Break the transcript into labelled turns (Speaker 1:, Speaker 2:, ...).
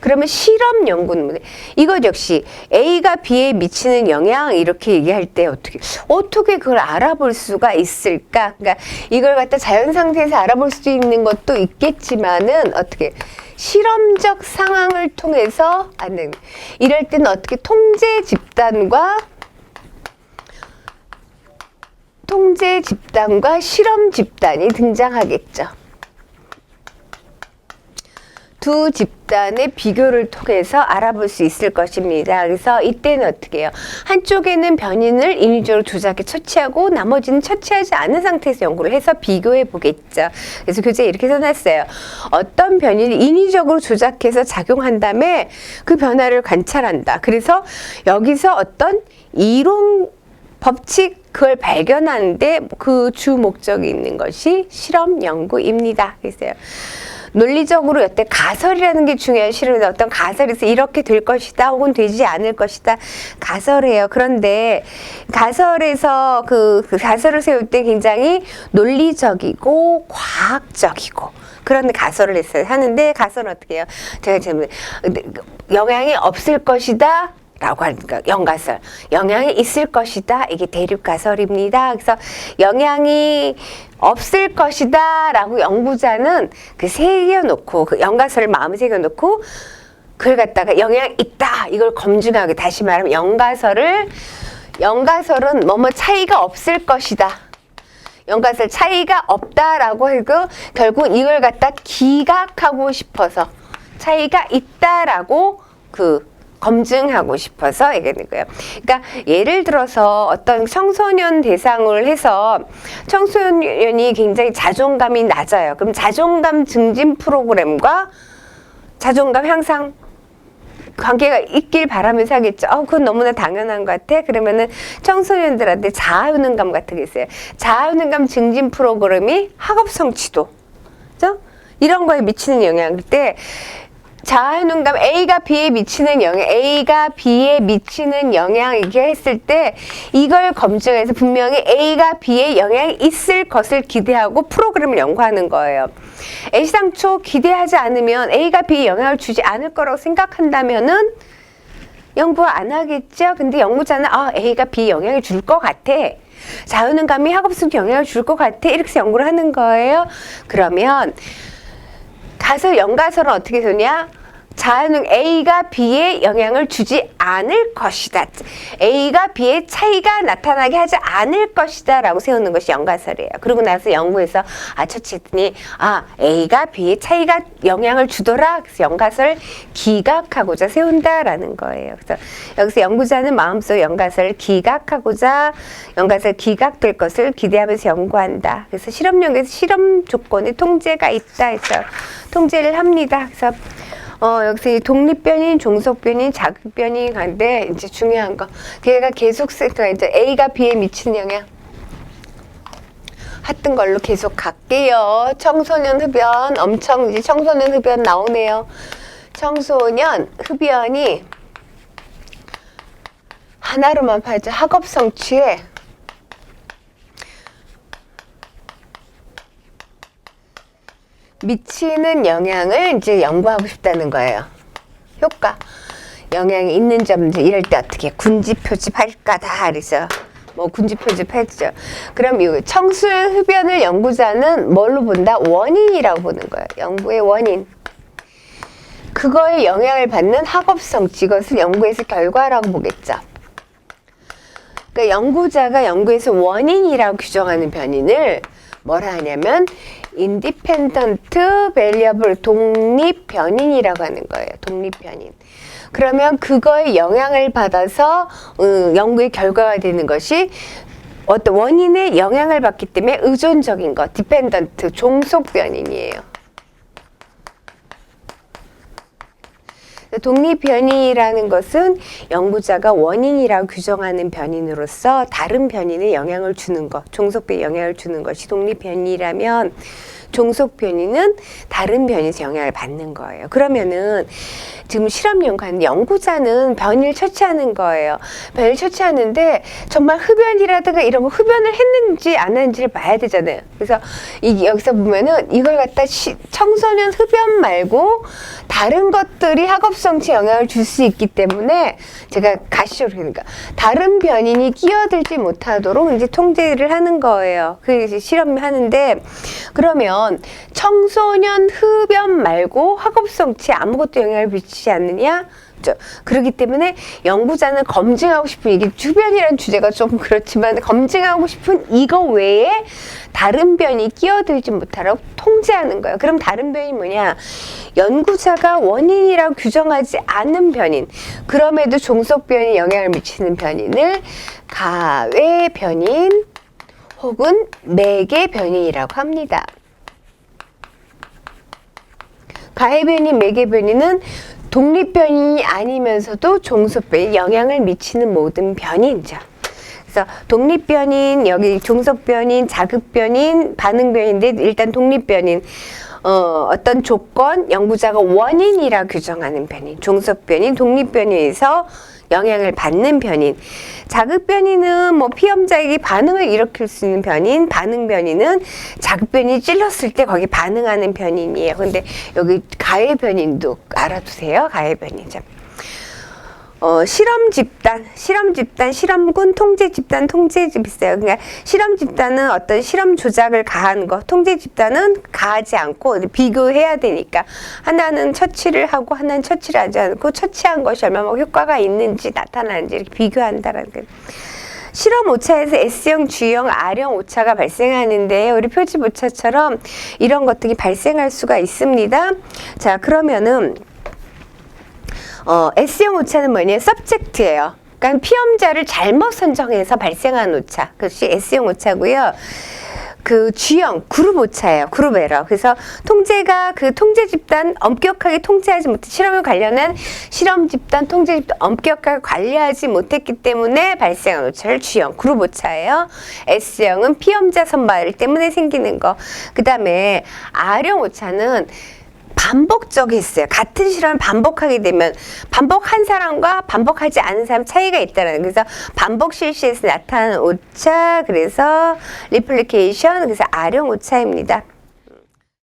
Speaker 1: 그러면 실험 연구는 이것 역시 A가 B에 미치는 영향 이렇게 얘기할 때 어떻게 그걸 알아볼 수가 있을까? 그러니까 이걸 갖다 자연 상태에서 알아볼 수 있는 것도 있겠지만은 어떻게 실험적 상황을 통해서 안 되는 이럴 때는 어떻게 통제 집단과 실험 집단이 등장하겠죠. 두 집단의 비교를 통해서 알아볼 수 있을 것입니다. 그래서 이때는 어떻게 해요? 한쪽에는 변인을 인위적으로 조작해 처치하고 나머지는 처치하지 않은 상태에서 연구를 해서 비교해 보겠죠. 그래서 교재에 이렇게 써놨어요. 어떤 변인을 인위적으로 조작해서 작용한 다음에 그 변화를 관찰한다. 그래서 여기서 어떤 이론 법칙 그걸 발견하는데 그 주 목적이 있는 것이 실험 연구입니다. 그래서 논리적으로 여태 가설이라는 게 중요한 실험인데 어떤 가설에서 이렇게 될 것이다 혹은 되지 않을 것이다 가설이에요. 그런데 가설에서 그 가설을 세울 때 굉장히 논리적이고 과학적이고 그런 가설을 하는데 가설은 어떻게 해요? 제가 지금 영향이 없을 것이다 라고 하니까 영가설, 영향이 있을 것이다. 이게 대륙가설입니다. 그래서 영향이 없을 것이다 라고 연구자는 그 새겨놓고 그 영가설을 마음에 새겨놓고 그걸 갖다가 영향이 있다 이걸 검증하게 다시 말하면 영가설은 뭐뭐 차이가 없을 것이다. 영가설 차이가 없다라고 해도 결국 이걸 갖다 기각하고 싶어서 차이가 있다라고 검증하고 싶어서 얘기하는 거예요. 그러니까 예를 들어서 어떤 청소년 대상을 해서 청소년이 굉장히 자존감이 낮아요. 그럼 자존감 증진 프로그램과 자존감 향상 관계가 있길 바라면서 하겠죠. 그건 너무나 당연한 것 같아. 그러면은 청소년들한테 자아효능감 같은 게 있어요. 자아효능감 증진 프로그램이 학업 성취도, 그죠? 이런 거에 미치는 영향일 때 자아효능감 A가 B에 미치는 영향 이게 했을 때 이걸 검증해서 분명히 A가 B에 영향이 있을 것을 기대하고 프로그램을 연구하는 거예요. 애시당초 기대하지 않으면 A가 B에 영향을 주지 않을 거라고 생각한다면은 연구 안 하겠죠. 근데 연구자는 A가 B에 영향을 줄 것 같아. 자아효능감이 학업성취에 영향을 줄 것 같아. 이렇게 해서 연구를 하는 거예요. 그러면 영가설은 어떻게 되냐? 자아효능 A가 B에 영향을 주지 않을 것이다. A가 B의 차이가 나타나게 하지 않을 것이다 라고 세우는 것이 영가설이에요. 그러고 나서 연구에서 처치했더니 A가 B의 차이가 영향을 주더라. 그래서 영가설을 기각하고자 세운다라는 거예요. 그래서 여기서 연구자는 마음속 영가설을 기각하고자 영가설 기각될 것을 기대하면서 연구한다. 그래서 실험 연구에서 실험 조건에 통제가 있다 해서 통제를 합니다. 그래서 여기서 이 독립변인, 종속변인, 자극변인 간데 이제 중요한 거 걔가 계속 이제 A가 B에 미치는 영향 했던 걸로 계속 갈게요. 청소년 흡연 이제 청소년 흡연 나오네요. 청소년 흡연이 하나로만 봐야죠. 학업 성취에 미치는 영향을 이제 연구하고 싶다는 거예요. 효과, 영향이 있는 점 이럴 때 어떻게 군집 표집할까 다 그래서 군집 표집했죠. 그럼 이 청소년 흡연을 연구자는 뭘로 본다? 원인이라고 보는 거예요. 연구의 원인. 그거에 영향을 받는 학업 성취, 이것을 연구에서 결과라고 보겠죠. 그러니까 연구자가 연구에서 원인이라고 규정하는 변인을 뭐라 하냐면 인디펜던트 베리어블 독립 변인이라고 하는 거예요. 독립 변인. 그러면 그거에 영향을 받아서 연구의 결과가 되는 것이 어떤 원인의 영향을 받기 때문에 의존적인 것, 디펜던트 종속 변인이에요. 독립 변인이라는 것은 연구자가 원인이라고 규정하는 변인으로서 다른 변인에 영향을 주는 것, 종속변에 영향을 주는 것이 독립 변인이라면 종속 변이는 다른 변이에서 영향을 받는 거예요. 그러면은 지금 실험 연구자는 변이를 처치하는 거예요. 변이를 처치하는데 정말 흡연이라든가 이런 거 흡연을 했는지 안 했는지를 봐야 되잖아요. 그래서 여기서 보면은 이걸 갖다 청소년 흡연 말고 다른 것들이 학업성취에 영향을 줄 수 있기 때문에 제가 가시적으로 그러니까 다른 변인이 끼어들지 못하도록 이제 통제를 하는 거예요. 그 실험을 하는데 그러면 청소년 흡연 말고 학업성취에 아무것도 영향을 미치지 않느냐? 그렇기 때문에 연구자는 검증하고 싶은 이게 흡연이라는 주제가 좀 그렇지만 검증하고 싶은 이거 외에 다른 변이 끼어들지 못하도록 통제하는 거예요. 그럼 다른 변이 뭐냐? 연구자가 원인이라고 규정하지 않는 변인, 그럼에도 종속 변이 영향을 미치는 변인을 가외 변인 혹은 매개 변인이라고 합니다. 가외 변인, 매개 변인은 독립변인이 아니면서도 종속변이 영향을 미치는 모든 변이죠. 그래서 독립변인, 여기 종속변인, 자극변인, 반응변인인데 일단 독립변인, 어떤 조건, 연구자가 원인이라 규정하는 변인, 종속변인, 독립변인에서 영향을 받는 변인. 자극변이는 뭐 피험자에게 반응을 일으킬 수 있는 변인, 반응변이는 자극변이 찔렀을 때 거기 반응하는 변인이에요. 근데 여기 가해변인도 알아두세요. 가해변이죠. 실험 집단, 실험군, 통제 집단, 통제집 있어요. 그러니까 실험 집단은 어떤 실험 조작을 가한 거, 통제 집단은 가하지 않고 비교해야 되니까 하나는 처치를 하고 하나는 처치를 하지 않고 처치한 것이 얼마나 효과가 있는지 나타나는지 이렇게 비교한다라는 거예요. 실험 오차에서 S형, G형, R형 오차가 발생하는데 우리 표집 오차처럼 이런 것들이 발생할 수가 있습니다. 자, 그러면은 S형 오차는 뭐냐? 서브젝트예요. 그러니까 피험자를 잘못 선정해서 발생한 오차. 그것이 S형 오차고요. 그 G형, 그룹 오차예요. 그룹 에러. 그래서 통제가 그 통제 집단 엄격하게 통제하지 못해 실험에 관련한 실험 집단, 통제 집단 엄격하게 관리하지 못했기 때문에 발생한 오차를 G형, 그룹 오차예요. S형은 피험자 선발 때문에 생기는 거. 그 다음에 R형 오차는 반복적이었어요. 같은 실험을 반복하게 되면 반복한 사람과 반복하지 않은 사람 차이가 있다는. 그래서 반복 실시에서 나타나는 오차, 그래서 리플리케이션, 그래서 R형 오차입니다.